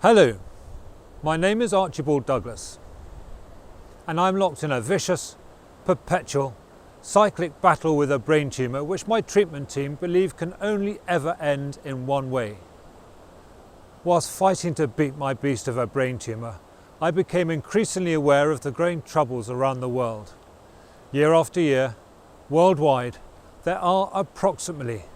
Hello, my name is Archibald Douglas, and I'm locked in a vicious, perpetual, cyclic battle with a brain tumour which my treatment team believe can only ever end in one way. Whilst fighting to beat my beast of a brain tumour, I became increasingly aware of the growing troubles around the world. Year after year, worldwide, there are approximately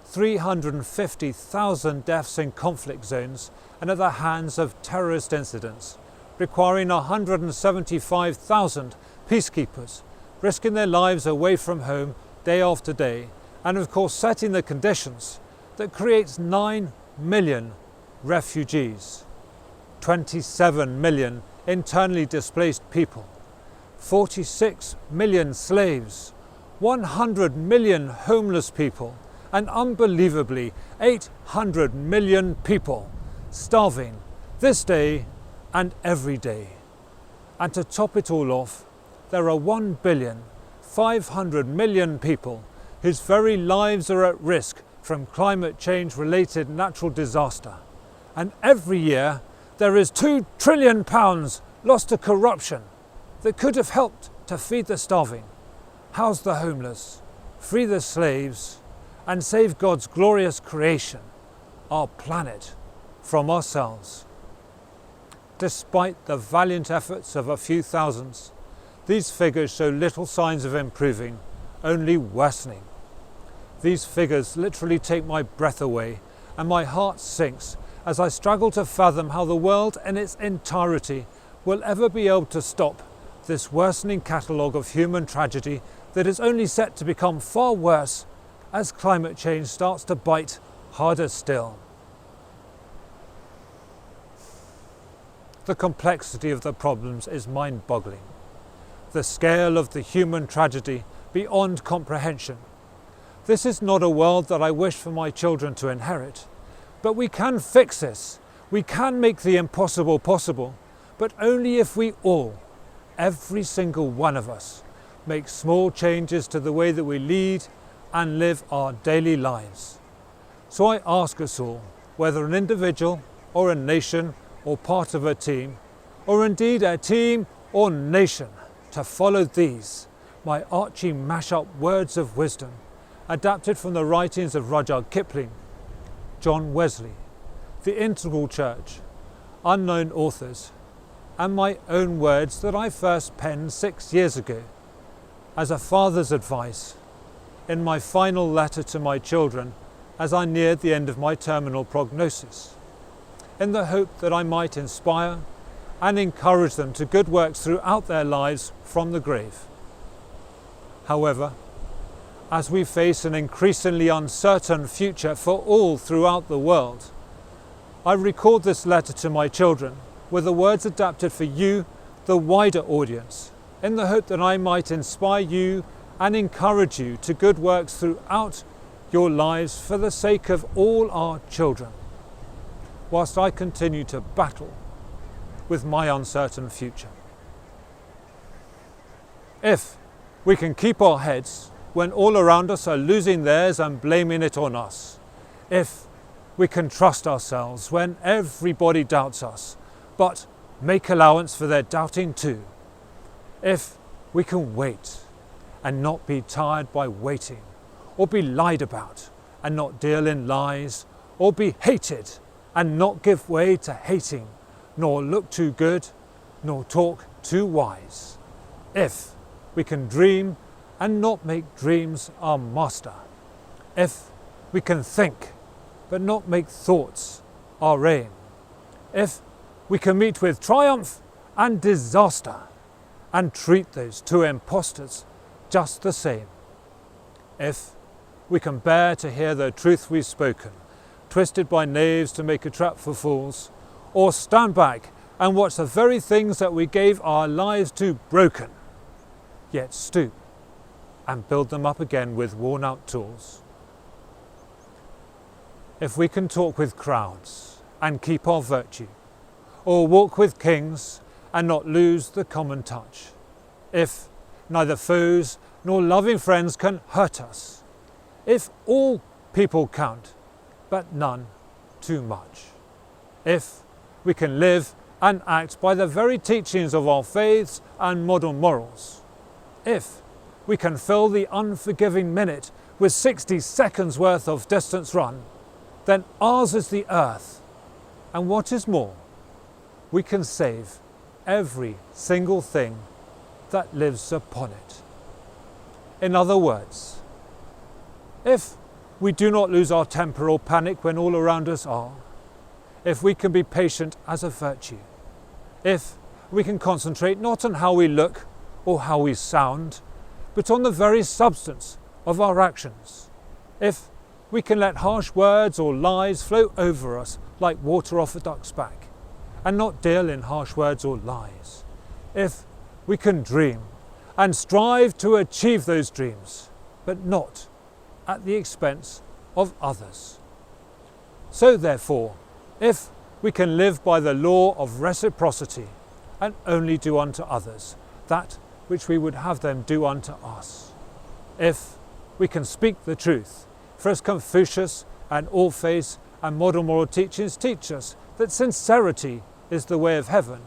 350,000 deaths in conflict zones and at the hands of terrorist incidents, requiring 175,000 peacekeepers, risking their lives away from home day after day, and of course setting the conditions that creates 9 million refugees, 27 million internally displaced people, 46 million slaves, 100 million homeless people, and unbelievably 800 million people starving this day and every day. And to top it all off, there are 1,500,000,000 people whose very lives are at risk from climate change related natural disaster. And every year there is £2 trillion lost to corruption that could have helped to feed the starving, house the homeless, free the slaves, and save God's glorious creation, our planet, from ourselves. Despite the valiant efforts of a few thousands, these figures show little signs of improving, only worsening. These figures literally take my breath away, and my heart sinks as I struggle to fathom how the world in its entirety will ever be able to stop this worsening catalogue of human tragedy that is only set to become far worse as climate change starts to bite harder still. The complexity of the problems is mind-boggling. The scale of the human tragedy beyond comprehension. This is not a world that I wish for my children to inherit, but we can fix this. We can make the impossible possible, but only if we all, every single one of us, make small changes to the way that we lead and live our daily lives. So I ask us all, whether an individual or a nation or part of a team, or indeed a team or nation, to follow these, my archy mash-up words of wisdom, adapted from the writings of Rudyard Kipling, John Wesley, the Integral Church, unknown authors, and my own words that I first penned 6 years ago, as a father's advice, in my final letter to my children as I neared the end of my terminal prognosis, in the hope that I might inspire and encourage them to good works throughout their lives from the grave. However, as we face an increasingly uncertain future for all throughout the world, I record this letter to my children with the words adapted for you, the wider audience, in the hope that I might inspire you and encourage you to good works throughout your lives for the sake of all our children, whilst I continue to battle with my uncertain future. If we can keep our heads when all around us are losing theirs and blaming it on us, if we can trust ourselves when everybody doubts us, but make allowance for their doubting too, if we can wait and not be tired by waiting, or be lied about and not deal in lies, or be hated and not give way to hating, nor look too good, nor talk too wise. If we can dream and not make dreams our master. If we can think but not make thoughts our aim. If we can meet with triumph and disaster and treat those two impostors just the same. If we can bear to hear the truth we've spoken, twisted by knaves to make a trap for fools, or stand back and watch the very things that we gave our lives to broken, yet stoop and build them up again with worn-out tools. If we can talk with crowds and keep our virtue, or walk with kings and not lose the common touch, if neither foes nor loving friends can hurt us, if all people count, but none too much, if we can live and act by the very teachings of our faiths and modern morals. If we can fill the unforgiving minute with 60 seconds worth of distance run, then ours is the earth. And what is more, we can save every single thing that lives upon it. In other words, if we do not lose our temper or panic when all around us are, if we can be patient as a virtue, if we can concentrate not on how we look or how we sound, but on the very substance of our actions, if we can let harsh words or lies flow over us like water off a duck's back, and not deal in harsh words or lies, if we can dream and strive to achieve those dreams, but not at the expense of others. So therefore, if we can live by the law of reciprocity and only do unto others that which we would have them do unto us, if we can speak the truth, for as Confucius and Orpheus and modern moral teachings teach us that sincerity is the way of heaven,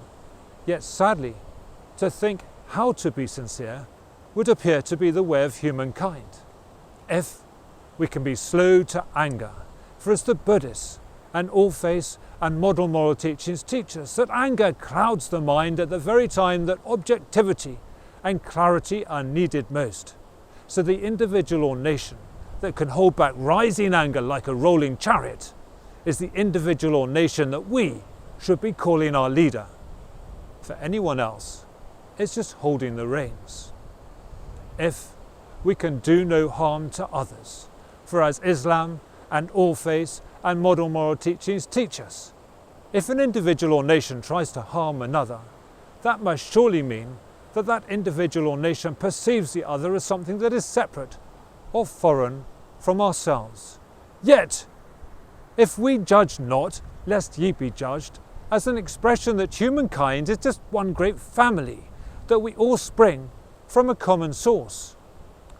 yet sadly, to think how to be sincere would appear to be the way of humankind. If we can be slow to anger, for as the Buddhists and Orpheus and modern moral teachings teach us that anger clouds the mind at the very time that objectivity and clarity are needed most. So the individual or nation that can hold back rising anger like a rolling chariot is the individual or nation that we should be calling our leader. For anyone else, it's just holding the reins. If we can do no harm to others, for as Islam and Orpheus and modern moral teachings teach us, if an individual or nation tries to harm another, that must surely mean that that individual or nation perceives the other as something that is separate or foreign from ourselves. Yet, if we judge not, lest ye be judged, as an expression that humankind is just one great family, that we all spring from a common source.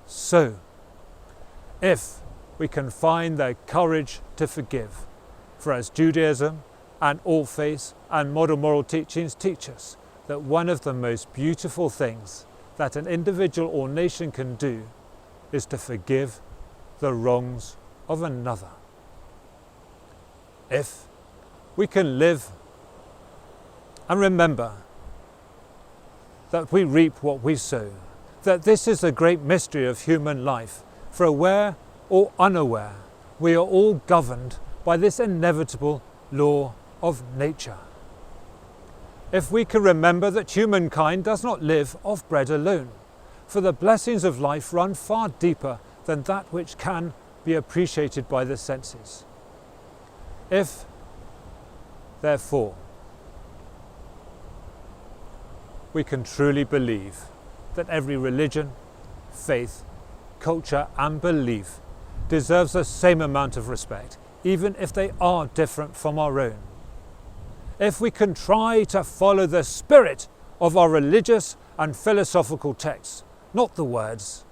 So, if we can find the courage to forgive, for as Judaism and Orpheus and modern moral teachings teach us, that one of the most beautiful things that an individual or nation can do is to forgive the wrongs of another. If we can live and remember that we reap what we sow, that this is the great mystery of human life, for aware or unaware, we are all governed by this inevitable law of nature. If we can remember that humankind does not live off bread alone, for the blessings of life run far deeper than that which can be appreciated by the senses. If, therefore, we can truly believe that every religion, faith, culture and belief deserves the same amount of respect, even if they are different from our own. If we can try to follow the spirit of our religious and philosophical texts, not the words,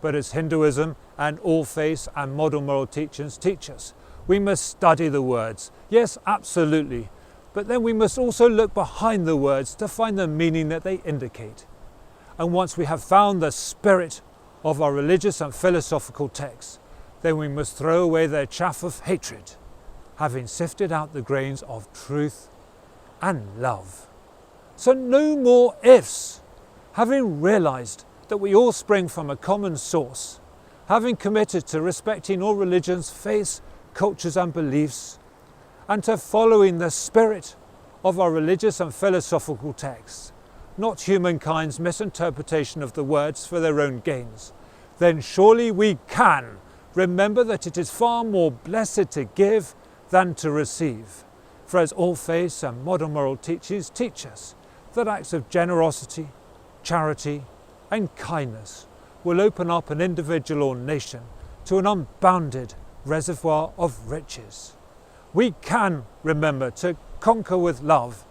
but as Hinduism and Orpheus and modern moral teachings teach us, we must study the words. Yes, absolutely. But then we must also look behind the words to find the meaning that they indicate. And once we have found the spirit of our religious and philosophical texts, then we must throw away their chaff of hatred, having sifted out the grains of truth and love. So no more ifs. Having realised that we all spring from a common source, having committed to respecting all religions, faiths, cultures and beliefs, and to following the spirit of our religious and philosophical texts, not humankind's misinterpretation of the words for their own gains, then surely we can remember that it is far more blessed to give than to receive. For as Orpheus and modern moral teachers teach us, that acts of generosity, charity and kindness will open up an individual or nation to an unbounded reservoir of riches. We can remember to conquer with love,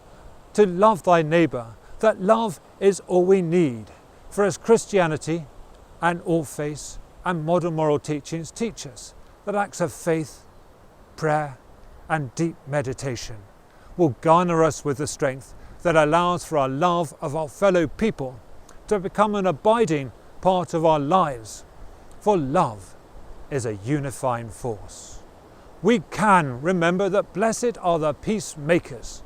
to love thy neighbour, that love is all we need. For as Christianity and Orpheus and modern moral teachings teach us, that acts of faith, prayer and deep meditation will garner us with the strength that allows for our love of our fellow people to become an abiding part of our lives. For love is a unifying force. We can remember that blessed are the peacemakers.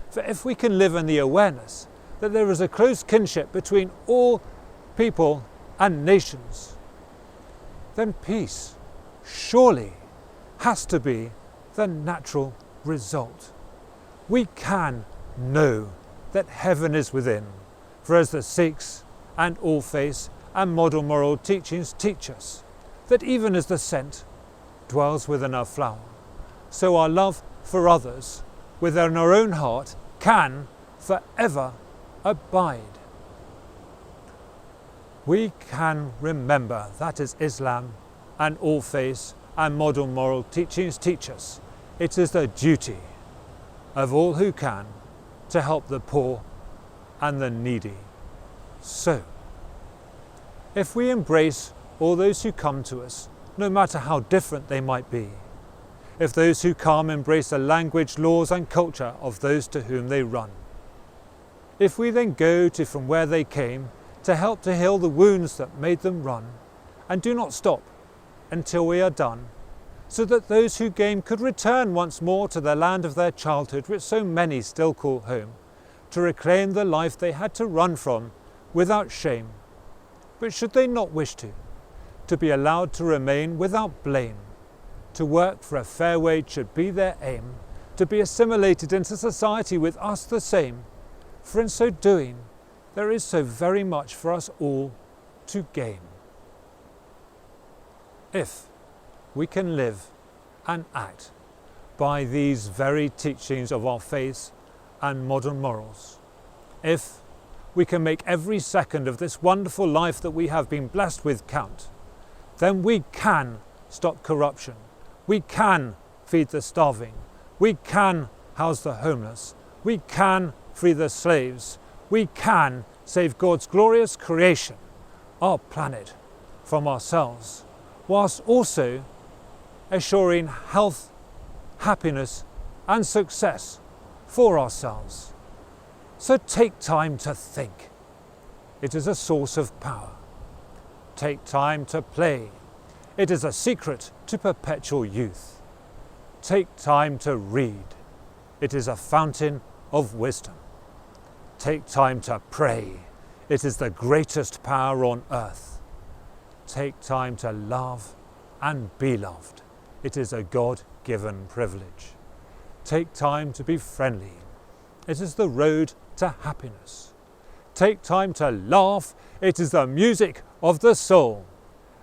For if we can live in the awareness that there is a close kinship between all people and nations, then peace surely has to be the natural result. We can know that heaven is within, for as the Sikhs and All Faiths and model moral teachings teach us, that even as the scent dwells within a flower, so our love for others within our own heart can forever abide. We can remember that as Islam and All Faiths and model moral teachings teach us, it is the duty of all who can to help the poor and the needy. So, if we embrace all those who come to us, no matter how different they might be, if those who come embrace the language, laws and culture of those to whom they run, if we then go to from where they came to help to heal the wounds that made them run, and do not stop until we are done, so that those who came could return once more to the land of their childhood, which so many still call home, to reclaim the life they had to run from without shame. But should they not wish to be allowed to remain without blame, to work for a fair wage should be their aim, to be assimilated into society with us the same, for in so doing there is so very much for us all to gain. If we can live and act by these very teachings of our faith and modern morals, if we can make every second of this wonderful life that we have been blessed with count, then we can stop corruption, we can feed the starving, we can house the homeless, we can free the slaves, we can save God's glorious creation, our planet, from ourselves, whilst also assuring health, happiness and success for ourselves. So take time to think. It is a source of power. Take time to play. It is a secret to perpetual youth. Take time to read. It is a fountain of wisdom. Take time to pray. It is the greatest power on earth. Take time to love and be loved. It is a God-given privilege. Take time to be friendly. It is the road to happiness. Take time to laugh. It is the music of the soul.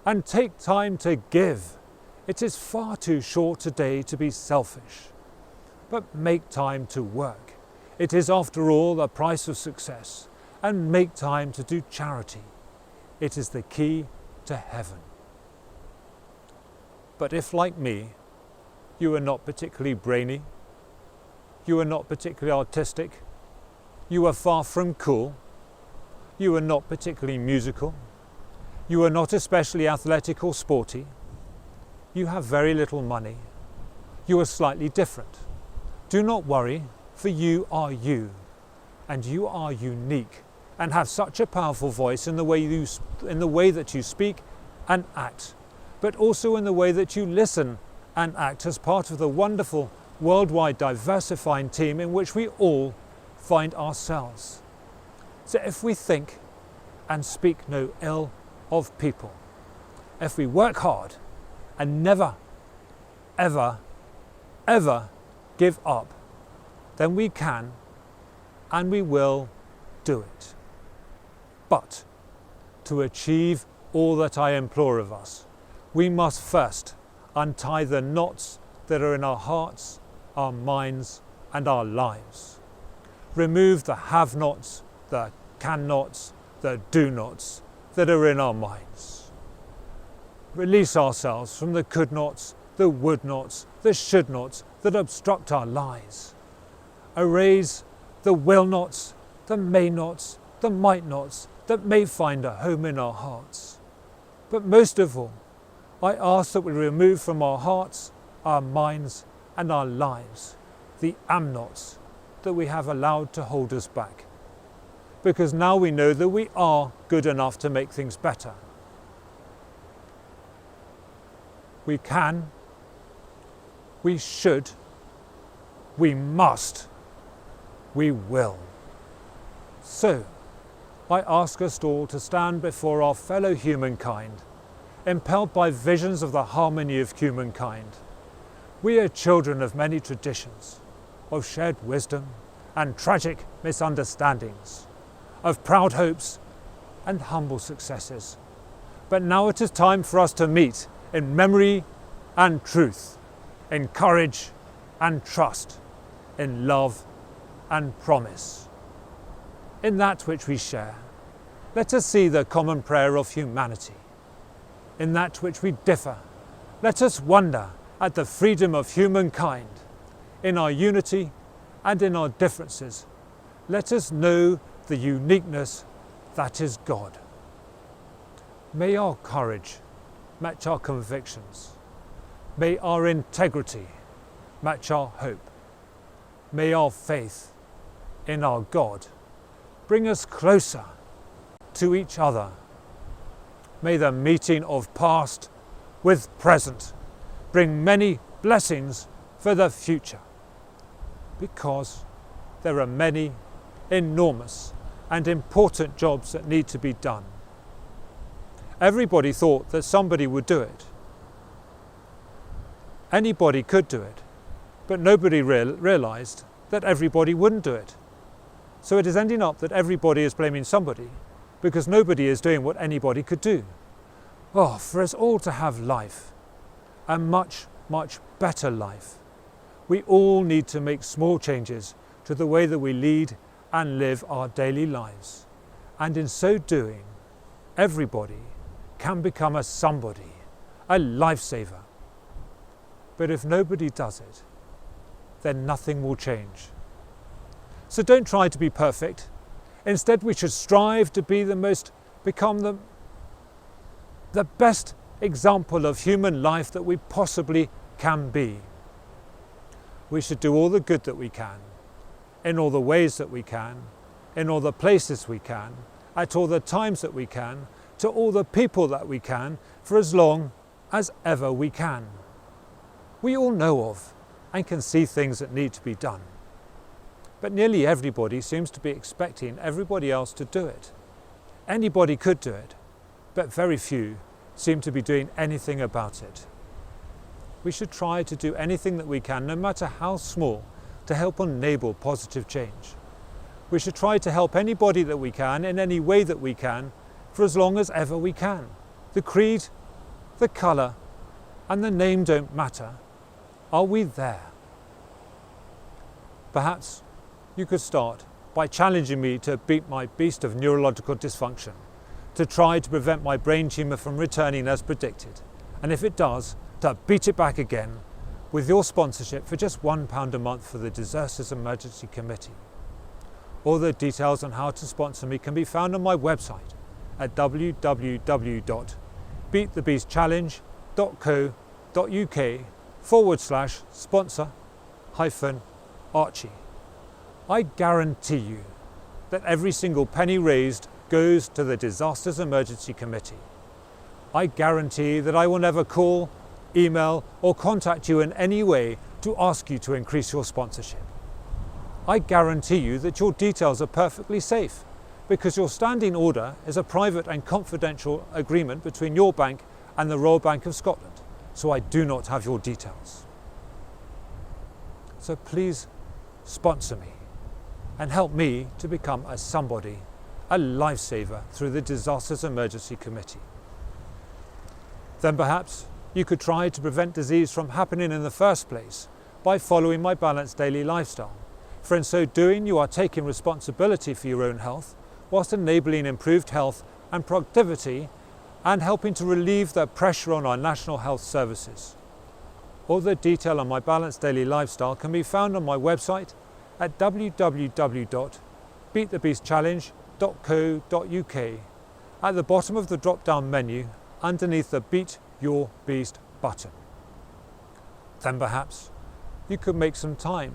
And take time to give. It is far too short today to be selfish. But make time to work. It is after all the price of success. And make time to do charity. It is the key to heaven. But if, like me, you are not particularly brainy, you are not particularly artistic, you are far from cool, you are not particularly musical, you are not especially athletic or sporty, you have very little money, you are slightly different, do not worry, for you are you, and you are unique, and have such a powerful voice in the way that you speak and act, but also in the way that you listen and act as part of the wonderful worldwide diversifying team in which we all find ourselves. So if we think and speak no ill of people, if we work hard and never, ever, ever give up, then we can and we will do it. But to achieve all that I implore of us, we must first untie the knots that are in our hearts, our minds and our lives. Remove the have-nots, the can-nots, the do-nots that are in our minds. Release ourselves from the could-nots, the would-nots, the should-nots that obstruct our lives. Erase the will-nots, the may-nots, the might-nots that may find a home in our hearts. But most of all, I ask that we remove from our hearts, our minds and our lives the am-nots that we have allowed to hold us back. Because now we know that we are good enough to make things better. We can, we should, we must, we will. So, I ask us all to stand before our fellow humankind, impelled by visions of the harmony of humankind. We are children of many traditions, of shared wisdom and tragic misunderstandings, of proud hopes and humble successes. But now it is time for us to meet in memory and truth, in courage and trust, in love and promise. In that which we share, let us see the common prayer of humanity. In that which we differ, let us wonder at the freedom of humankind. In our unity and in our differences, let us know the uniqueness that is God. May our courage match our convictions. May our integrity match our hope. May our faith in our God bring us closer to each other. May the meeting of past with present bring many blessings for the future, because there are many enormous and important jobs that need to be done. Everybody thought that somebody would do it. Anybody could do it, but nobody realised that everybody wouldn't do it. So it is ending up that everybody is blaming somebody because nobody is doing what anybody could do. Oh, for us all to have life, a much, much better life, we all need to make small changes to the way that we lead and live our daily lives. And in so doing, everybody can become a somebody, a lifesaver. But if nobody does it, then nothing will change. So don't try to be perfect. Instead, we should strive to be become the best example of human life that we possibly can be. We should do all the good that we can, in all the ways that we can, in all the places we can, at all the times that we can, to all the people that we can, for as long as ever we can. We all know of and can see things that need to be done. But nearly everybody seems to be expecting everybody else to do it. Anybody could do it, but very few seem to be doing anything about it. We should try to do anything that we can, no matter how small, to help enable positive change. We should try to help anybody that we can, in any way that we can, for as long as ever we can. The creed, the colour, and the name don't matter. Are we there? Perhaps you could start by challenging me to beat my beast of neurological dysfunction, to try to prevent my brain tumour from returning as predicted, and if it does, to beat it back again with your sponsorship for just £1 a month for the Disasters Emergency Committee. All the details on how to sponsor me can be found on my website at www.beatthebeastchallenge.co.uk/sponsor-Archie. I guarantee you that every single penny raised goes to the Disasters Emergency Committee. I guarantee that I will never call, email or contact you in any way to ask you to increase your sponsorship. I guarantee you that your details are perfectly safe because your standing order is a private and confidential agreement between your bank and the Royal Bank of Scotland, so I do not have your details. So please sponsor me and help me to become a somebody, a lifesaver through the Disasters Emergency Committee. Then perhaps you could try to prevent disease from happening in the first place by following my balanced daily lifestyle. For in so doing, you are taking responsibility for your own health, whilst enabling improved health and productivity and helping to relieve the pressure on our national health services. All the detail on my balanced daily lifestyle can be found on my website at www.beatthebeastchallenge.co.uk at the bottom of the drop-down menu underneath the Beat Your Beast button. Then perhaps you could make some time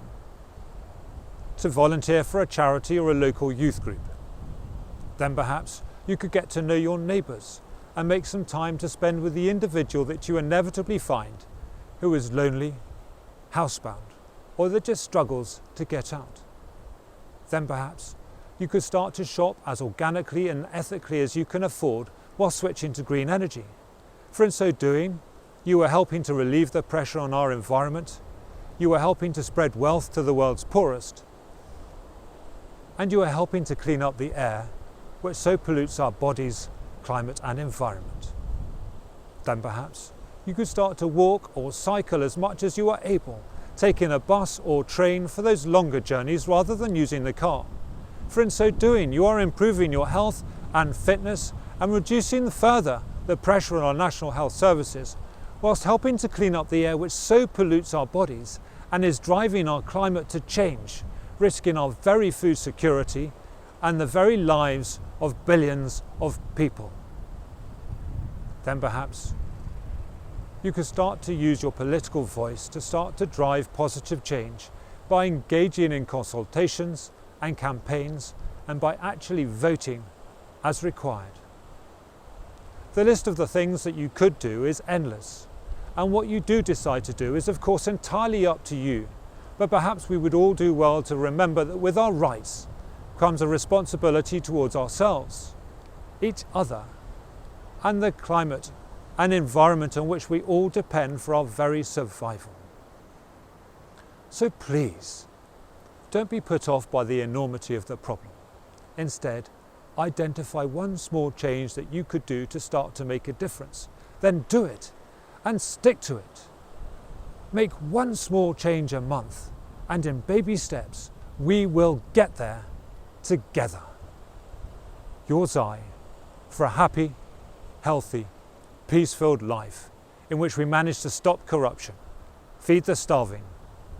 to volunteer for a charity or a local youth group. Then perhaps you could get to know your neighbours and make some time to spend with the individual that you inevitably find who is lonely, housebound, or that just struggles to get out. Then perhaps you could start to shop as organically and ethically as you can afford while switching to green energy. For in so doing, you are helping to relieve the pressure on our environment, you are helping to spread wealth to the world's poorest, and you are helping to clean up the air which so pollutes our bodies, climate and environment. Then perhaps you could start to walk or cycle as much as you are able, taking a bus or train for those longer journeys rather than using the car. For in so doing, you are improving your health and fitness and reducing further the pressure on our national health services, whilst helping to clean up the air which so pollutes our bodies and is driving our climate to change, risking our very food security and the very lives of billions of people. Then perhaps you could start to use your political voice to start to drive positive change by engaging in consultations and campaigns and by actually voting as required. The list of the things that you could do is endless, and what you do decide to do is of course entirely up to you, but perhaps we would all do well to remember that with our rights comes a responsibility towards ourselves, each other, and the climate and environment on which we all depend for our very survival. So please, don't be put off by the enormity of the problem. Instead, identify one small change that you could do to start to make a difference. Then do it and stick to it. Make one small change a month, and in baby steps, we will get there together. Yours I, for a happy, healthy, peace-filled life in which we manage to stop corruption, feed the starving,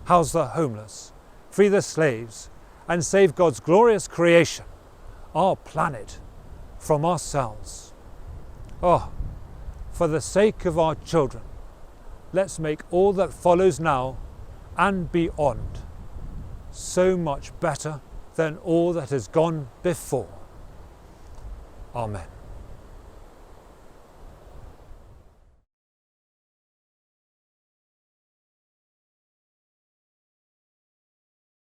house the homeless, free the slaves, and save God's glorious creation, our planet, from ourselves. Oh, for the sake of our children, let's make all that follows now and beyond so much better than all that has gone before. Amen.